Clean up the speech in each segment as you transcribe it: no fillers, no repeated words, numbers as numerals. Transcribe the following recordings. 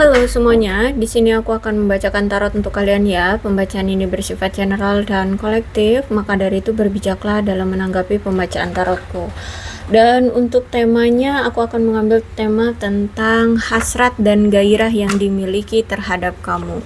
Halo semuanya, di sini aku akan membacakan tarot untuk kalian ya. Pembacaan ini bersifat general dan kolektif, maka dari itu berbijaklah dalam menanggapi pembacaan tarotku. Dan untuk temanya, aku akan mengambil tema tentang hasrat dan gairah yang dimiliki terhadap kamu.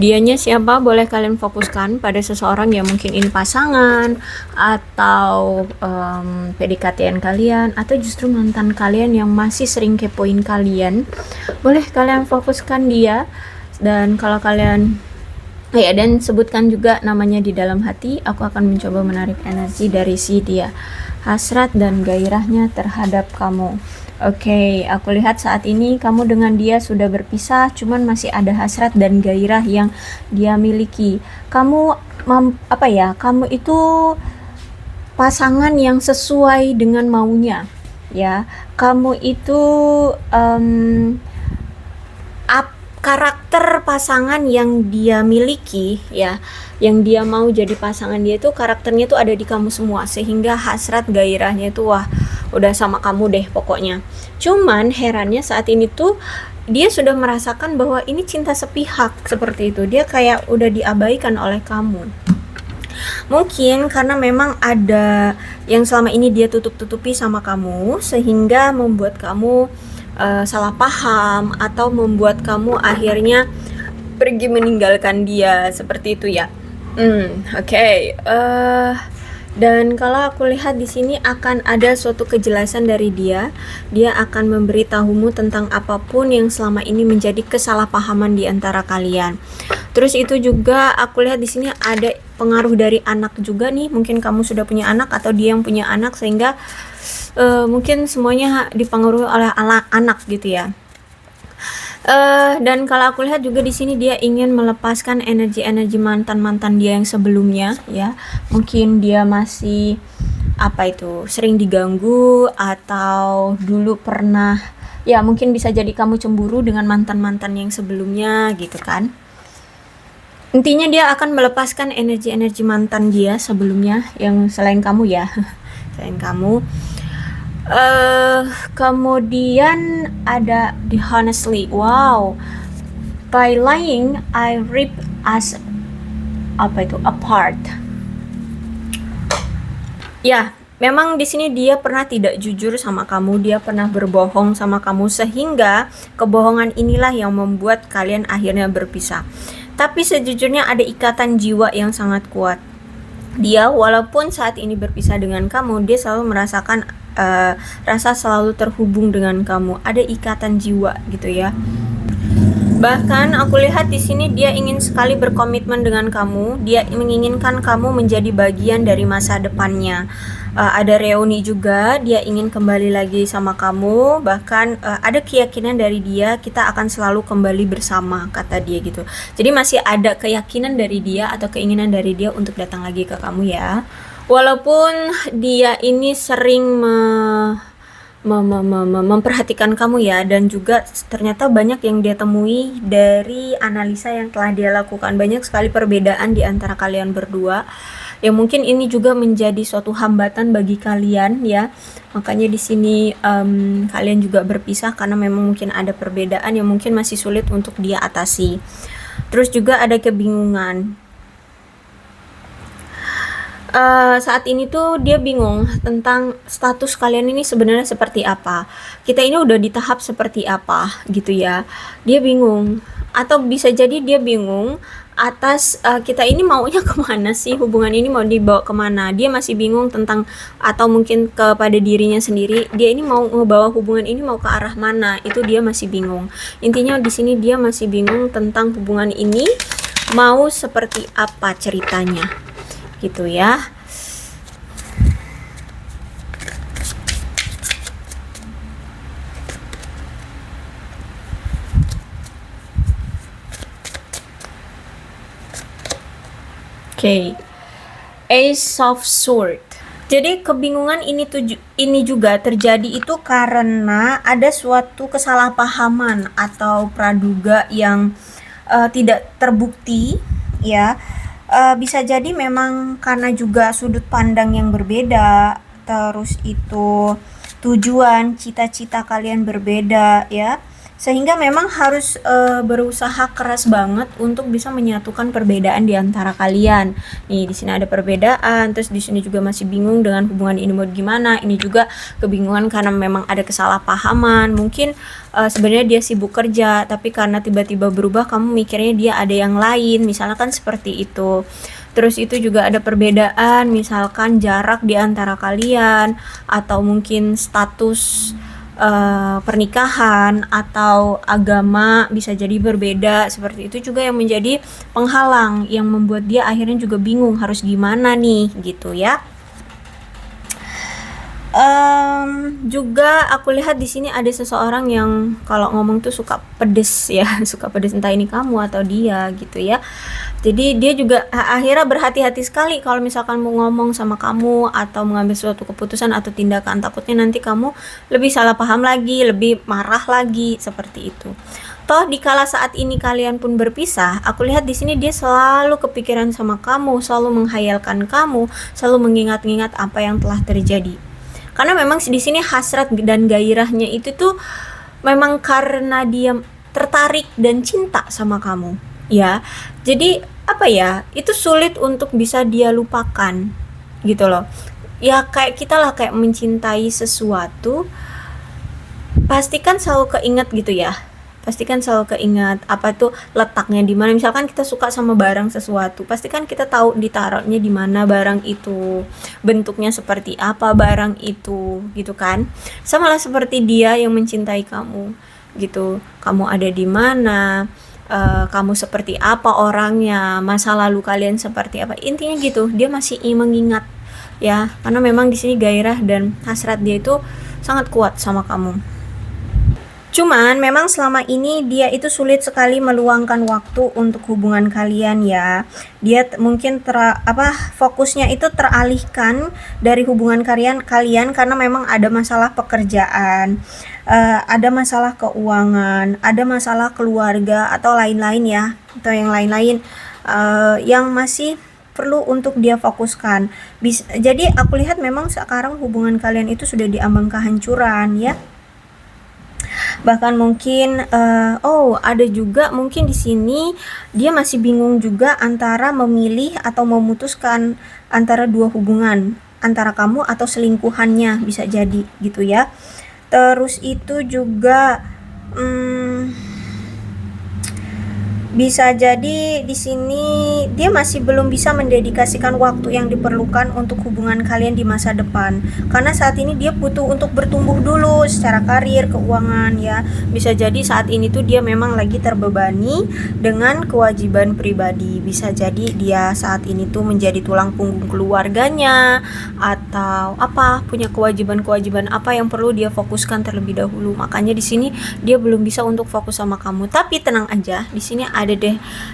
Dianya siapa? Boleh kalian fokuskan pada seseorang yang mungkin ini pasangan atau PDKT-an kalian atau justru mantan kalian yang masih sering kepoin kalian. Boleh kalian fokuskan dia, dan kalau kalian dan sebutkan juga namanya di dalam hati. Aku akan mencoba menarik energi dari si dia, hasrat dan gairahnya terhadap kamu. Oke, aku lihat saat ini kamu dengan dia sudah berpisah, cuman masih ada hasrat dan gairah yang dia miliki. Kamu kamu itu pasangan yang sesuai dengan maunya, ya. Kamu itu karakter pasangan yang dia miliki, ya, yang dia mau jadi pasangan dia itu karakternya tuh ada di kamu semua, sehingga hasrat gairahnya itu wah udah sama kamu deh pokoknya. Cuman herannya saat ini tuh dia sudah merasakan bahwa ini cinta sepihak seperti itu. Dia kayak udah diabaikan oleh kamu. Mungkin karena memang ada yang selama ini dia tutup-tutupi sama kamu, sehingga membuat kamu salah paham atau membuat kamu akhirnya pergi meninggalkan dia seperti itu ya. Oke. Dan kalau aku lihat di sini akan ada suatu kejelasan dari dia. Dia akan memberitahumu tentang apapun yang selama ini menjadi kesalahpahaman di antara kalian. Terus itu juga aku lihat di sini ada pengaruh dari anak juga nih. Mungkin kamu sudah punya anak atau dia yang punya anak, sehingga mungkin semuanya dipengaruhi oleh anak gitu ya. Dan kalau aku lihat juga di sini dia ingin melepaskan energi-energi mantan-mantan dia yang sebelumnya ya. Mungkin dia masih sering diganggu, atau dulu pernah, ya mungkin bisa jadi kamu cemburu dengan mantan-mantan yang sebelumnya gitu kan. Intinya dia akan melepaskan energi-energi mantan dia sebelumnya yang selain kamu ya. Selain kamu. Kemudian ada the honestly. Wow. By lying, I rip us apart. Ya, memang di sini dia pernah tidak jujur sama kamu, dia pernah berbohong sama kamu, sehingga kebohongan inilah yang membuat kalian akhirnya berpisah. Tapi sejujurnya ada ikatan jiwa yang sangat kuat. Dia walaupun saat ini berpisah dengan kamu, dia selalu merasakan rasa selalu terhubung dengan kamu. Ada ikatan jiwa gitu ya. Bahkan aku lihat di sini dia ingin sekali berkomitmen dengan kamu. Dia menginginkan kamu menjadi bagian dari masa depannya. Ada reuni juga, dia ingin kembali lagi sama kamu. Bahkan ada keyakinan dari dia, kita akan selalu kembali bersama, kata dia gitu. Jadi masih ada keyakinan dari dia atau keinginan dari dia untuk datang lagi ke kamu ya. Walaupun dia ini sering memperhatikan kamu ya, dan juga ternyata banyak yang dia temui dari analisa yang telah dia lakukan. Banyak sekali perbedaan di antara kalian berdua, yang mungkin ini juga menjadi suatu hambatan bagi kalian ya. Makanya di sini kalian juga berpisah karena memang mungkin ada perbedaan yang mungkin masih sulit untuk dia atasi. Terus juga ada kebingungan. Saat ini tuh dia bingung tentang status kalian ini sebenarnya seperti apa. Kita ini udah di tahap seperti apa gitu ya. Dia bingung, atau bisa jadi dia bingung atas kita ini maunya kemana sih, hubungan ini mau dibawa kemana. Dia masih bingung tentang, atau mungkin kepada dirinya sendiri, dia ini mau ngebawa hubungan ini mau ke arah mana, itu dia masih bingung. Intinya di sini dia masih bingung tentang hubungan ini mau seperti apa ceritanya gitu ya. Oke. Ace of Sword. Jadi kebingungan ini juga terjadi itu karena ada suatu kesalahpahaman atau praduga yang tidak terbukti ya. Bisa jadi memang karena juga sudut pandang yang berbeda, terus itu tujuan cita-cita kalian berbeda ya, Sehingga memang harus berusaha keras banget untuk bisa menyatukan perbedaan di antara kalian. Nih, di sini ada perbedaan, terus di sini juga masih bingung dengan hubungan ini mau gimana. Ini juga kebingungan karena memang ada kesalahpahaman. Mungkin sebenarnya dia sibuk kerja, tapi karena tiba-tiba berubah kamu mikirnya dia ada yang lain. Misalnya kan seperti itu. Terus itu juga ada perbedaan, misalkan jarak di antara kalian atau mungkin status pernikahan atau agama bisa jadi berbeda. Seperti itu juga yang menjadi penghalang yang membuat dia akhirnya juga bingung harus gimana nih gitu ya. Juga aku lihat di sini ada seseorang yang kalau ngomong tuh suka pedes ya, suka pedes, entah ini kamu atau dia gitu ya. Jadi dia juga akhirnya berhati-hati sekali kalau misalkan mau ngomong sama kamu atau mengambil suatu keputusan atau tindakan, takutnya nanti kamu lebih salah paham lagi, lebih marah lagi, seperti itu. Toh dikala saat ini kalian pun berpisah, aku lihat di sini dia selalu kepikiran sama kamu, selalu menghayalkan kamu, selalu mengingat-ingat apa yang telah terjadi. Karena memang di sini hasrat dan gairahnya itu tuh memang karena dia tertarik dan cinta sama kamu ya. Jadi apa ya, itu sulit untuk bisa dia lupakan gitu loh ya. Kayak kita lah, kayak mencintai sesuatu pastikan selalu keinget gitu ya, pastikan selalu keingat apa tuh letaknya di mana. Misalkan kita suka sama barang sesuatu, pastikan kita tahu ditaruhnya di mana barang itu, bentuknya seperti apa barang itu gitu kan. Sama lah seperti dia yang mencintai kamu gitu, kamu ada di mana, kamu seperti apa orangnya, masa lalu kalian seperti apa, intinya gitu. Dia masih mengingat ya, karena memang di sini gairah dan hasrat dia itu sangat kuat sama kamu. Cuman memang selama ini dia itu sulit sekali meluangkan waktu untuk hubungan kalian ya. Dia mungkin fokusnya itu teralihkan dari hubungan kalian karena memang ada masalah pekerjaan, ada masalah keuangan, ada masalah keluarga atau lain-lain ya, atau yang lain-lain yang masih perlu untuk dia fokuskan. Jadi aku lihat memang sekarang hubungan kalian itu sudah diambang kehancuran ya. Bahkan mungkin ada juga mungkin di sini dia masih bingung juga antara memilih atau memutuskan antara dua hubungan, antara kamu atau selingkuhannya, bisa jadi gitu ya. Terus itu juga bisa jadi di sini dia masih belum bisa mendedikasikan waktu yang diperlukan untuk hubungan kalian di masa depan. Karena saat ini dia butuh untuk bertumbuh dulu secara karir, keuangan ya. Bisa jadi saat ini tuh dia memang lagi terbebani dengan kewajiban pribadi. Bisa jadi dia saat ini tuh menjadi tulang punggung keluarganya atau punya kewajiban-kewajiban apa yang perlu dia fokuskan terlebih dahulu. Makanya di sini dia belum bisa untuk fokus sama kamu. Tapi tenang aja, di sini ada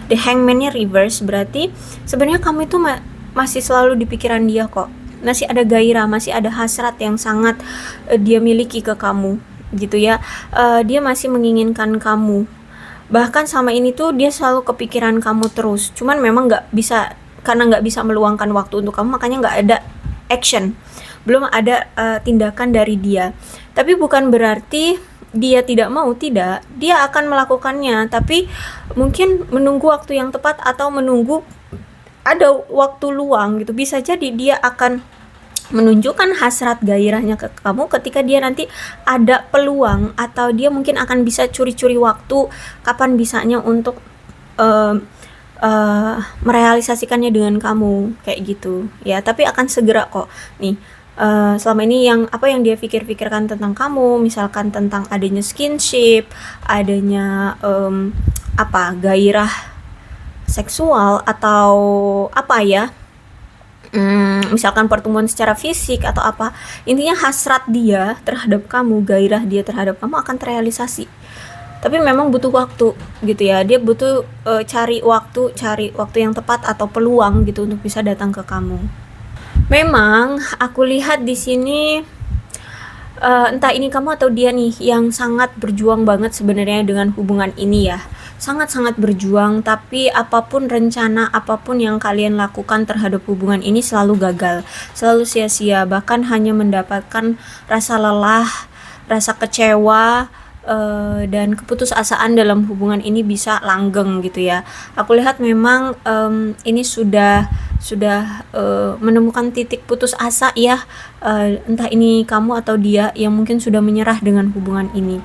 the hangman-nya reverse, berarti sebenarnya kamu itu masih selalu di pikiran dia kok. Masih ada gairah, masih ada hasrat yang sangat dia miliki ke kamu gitu ya. Dia masih menginginkan kamu. Bahkan sama ini tuh dia selalu kepikiran kamu terus. Cuman memang karena nggak bisa meluangkan waktu untuk kamu, makanya nggak ada action. Belum ada tindakan dari dia. Tapi bukan berarti dia tidak mau, tidak, dia akan melakukannya, tapi mungkin menunggu waktu yang tepat atau menunggu ada waktu luang gitu. Bisa jadi dia akan menunjukkan hasrat gairahnya ke kamu ketika dia nanti ada peluang, atau dia mungkin akan bisa curi-curi waktu kapan bisanya untuk merealisasikannya dengan kamu kayak gitu ya. Tapi akan segera kok nih. Selama ini yang dia pikirkan tentang kamu, misalkan tentang adanya skinship, adanya gairah seksual atau misalkan pertemuan secara fisik atau intinya hasrat dia terhadap kamu, gairah dia terhadap kamu akan terrealisasi. Tapi memang butuh waktu gitu ya. Dia butuh cari waktu yang tepat atau peluang gitu untuk bisa datang ke kamu. Memang aku lihat di sini entah ini kamu atau dia nih yang sangat berjuang banget sebenarnya dengan hubungan ini ya. Sangat-sangat berjuang, tapi apapun rencana, apapun yang kalian lakukan terhadap hubungan ini selalu gagal, selalu sia-sia, bahkan hanya mendapatkan rasa lelah, rasa kecewa, dan keputusasaan dalam hubungan ini bisa langgeng gitu ya. Aku lihat memang ini sudah menemukan titik putus asa ya, entah ini kamu atau dia yang mungkin sudah menyerah dengan hubungan ini.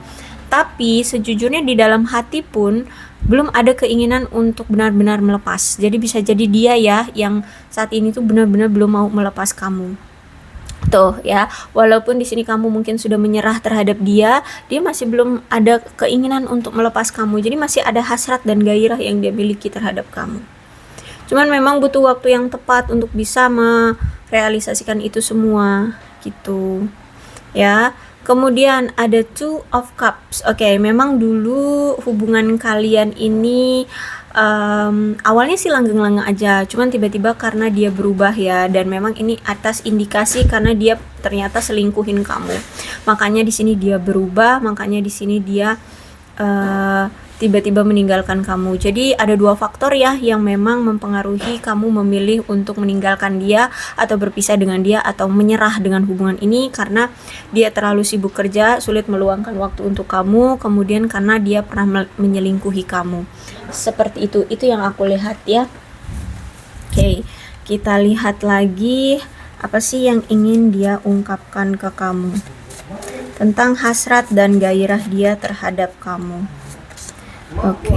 Tapi sejujurnya di dalam hati pun belum ada keinginan untuk benar-benar melepas. Jadi bisa jadi dia ya yang saat ini tuh benar-benar belum mau melepas kamu. Tuh ya, walaupun di sini kamu mungkin sudah menyerah terhadap dia, dia masih belum ada keinginan untuk melepas kamu. Jadi masih ada hasrat dan gairah yang dia miliki terhadap kamu. Cuman memang butuh waktu yang tepat untuk bisa merealisasikan itu semua gitu. Ya. Kemudian ada Two of Cups. Oke, memang dulu hubungan kalian ini awalnya sih langgeng-langgeng aja, cuman tiba-tiba karena dia berubah ya, dan memang ini atas indikasi karena dia ternyata selingkuhin kamu. Makanya di sini dia berubah, makanya di sini dia tiba-tiba meninggalkan kamu. Jadi ada dua faktor ya yang memang mempengaruhi kamu memilih untuk meninggalkan dia atau berpisah dengan dia atau menyerah dengan hubungan ini, karena dia terlalu sibuk kerja, sulit meluangkan waktu untuk kamu, kemudian karena dia pernah menyelingkuhi kamu. Seperti itu yang aku lihat ya. Oke, kita lihat lagi apa sih yang ingin dia ungkapkan ke kamu tentang hasrat dan gairah dia terhadap kamu. Oke.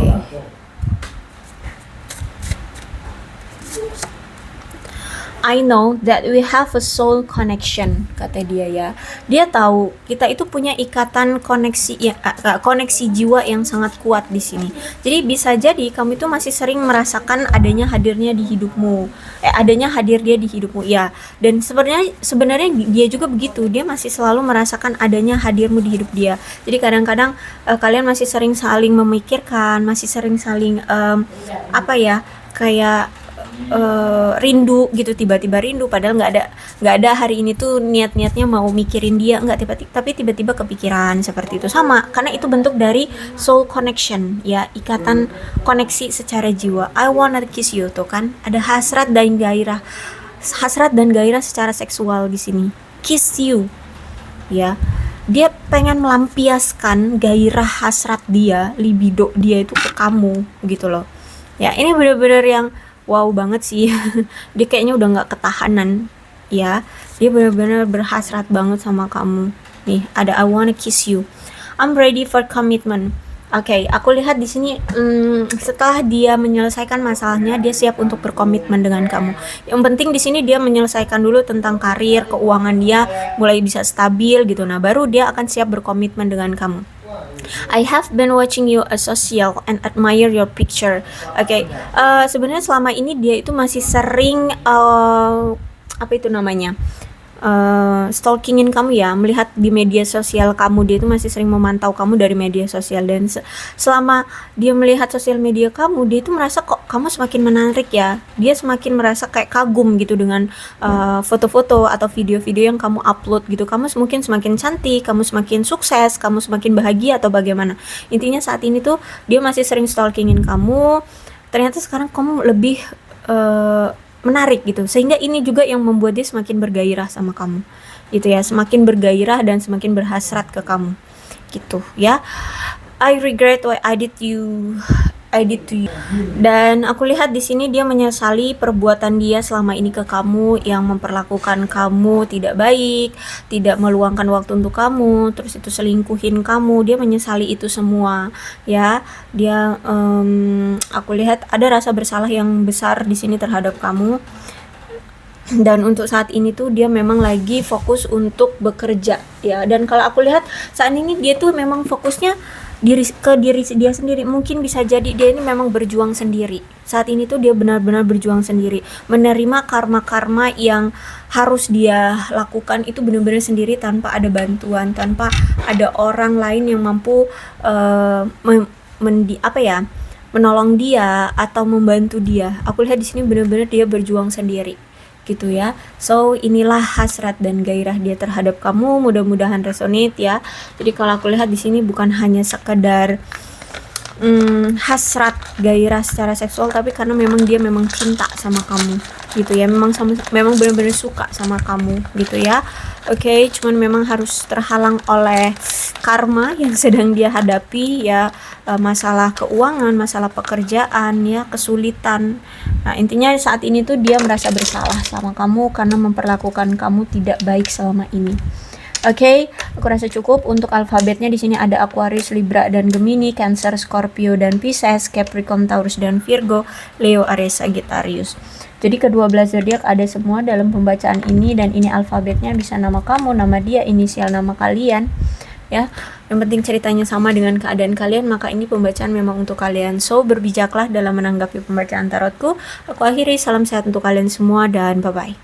I know that we have a soul connection, kata dia ya. Dia tahu kita itu punya ikatan koneksi ya, koneksi jiwa yang sangat kuat di sini. Jadi bisa jadi kamu itu masih sering merasakan adanya hadirnya di hidupmu, adanya hadir dia di hidupmu ya. Dan sebenarnya dia juga begitu. Dia masih selalu merasakan adanya hadirmu di hidup dia. Jadi kadang-kadang kalian masih sering saling memikirkan, masih sering saling kayak rindu gitu, tiba-tiba rindu padahal nggak ada hari ini tuh niatnya mau mikirin dia, tapi tiba-tiba kepikiran seperti itu. Sama karena itu bentuk dari soul connection ya, ikatan koneksi secara jiwa. I wanna kiss you tuh kan, ada hasrat dan gairah secara seksual di sini. Kiss you ya, dia pengen melampiaskan gairah hasrat dia, libido dia itu ke kamu gitu loh ya. Ini bener-bener yang wow banget sih. Dia kayaknya udah nggak ketahanan ya, dia benar-benar berhasrat banget sama kamu. Nih ada I wanna kiss you, I'm ready for commitment. Oke, aku lihat di sini setelah dia menyelesaikan masalahnya, dia siap untuk berkomitmen dengan kamu. Yang penting di sini dia menyelesaikan dulu tentang karir, keuangan dia mulai bisa stabil gitu. Nah, baru dia akan siap berkomitmen dengan kamu. I have been watching you as social and admire your picture. Oke, sebenarnya selama ini dia itu masih sering stalkingin kamu ya, melihat di media sosial kamu. Dia itu masih sering memantau kamu dari media sosial, dan selama dia melihat sosial media kamu, dia itu merasa kok kamu semakin menarik ya. Dia semakin merasa kayak kagum gitu dengan foto-foto atau video-video yang kamu upload gitu. Kamu mungkin semakin cantik, kamu semakin sukses, kamu semakin bahagia atau bagaimana. Intinya saat ini tuh dia masih sering stalkingin kamu. Ternyata sekarang kamu lebih menarik gitu, sehingga ini juga yang membuat dia semakin bergairah sama kamu gitu ya, semakin bergairah dan semakin berhasrat ke kamu gitu ya. I regret what I did to you. Dan aku lihat di sini dia menyesali perbuatan dia selama ini ke kamu, yang memperlakukan kamu tidak baik, tidak meluangkan waktu untuk kamu, terus itu selingkuhin kamu. Dia menyesali itu semua ya. Dia aku lihat ada rasa bersalah yang besar di sini terhadap kamu. Dan untuk saat ini tuh dia memang lagi fokus untuk bekerja ya. Dan kalau aku lihat saat ini dia tuh memang fokusnya diri dia sendiri. Mungkin bisa jadi dia ini memang berjuang sendiri. Saat ini tuh dia benar-benar berjuang sendiri, menerima karma-karma yang harus dia lakukan itu benar-benar sendiri, tanpa ada bantuan, tanpa ada orang lain yang mampu menolong dia atau membantu dia. Aku lihat di sini benar-benar dia berjuang sendiri gitu ya. So inilah hasrat dan gairah dia terhadap kamu. Mudah-mudahan resonate ya. Jadi kalau aku lihat di sini bukan hanya sekedar hasrat gairah secara seksual, tapi karena memang dia memang cinta sama kamu gitu ya, memang benar-benar suka sama kamu gitu ya. Oke, cuman memang harus terhalang oleh karma yang sedang dia hadapi ya, masalah keuangan, masalah pekerjaan ya, kesulitan. Nah, intinya saat ini tuh dia merasa bersalah sama kamu karena memperlakukan kamu tidak baik selama ini. Oke, aku rasa cukup. Untuk alfabetnya di sini ada Aquarius, Libra dan Gemini, Cancer, Scorpio dan Pisces, Capricorn, Taurus dan Virgo, Leo, Aries, Sagittarius. Jadi ke-12 zodiak ada semua dalam pembacaan ini, dan ini alfabetnya bisa nama kamu, nama dia, inisial nama kalian ya. Yang penting ceritanya sama dengan keadaan kalian, maka ini pembacaan memang untuk kalian. So, berbijaklah dalam menanggapi pembacaan tarotku. Aku akhiri, salam sehat untuk kalian semua dan bye-bye.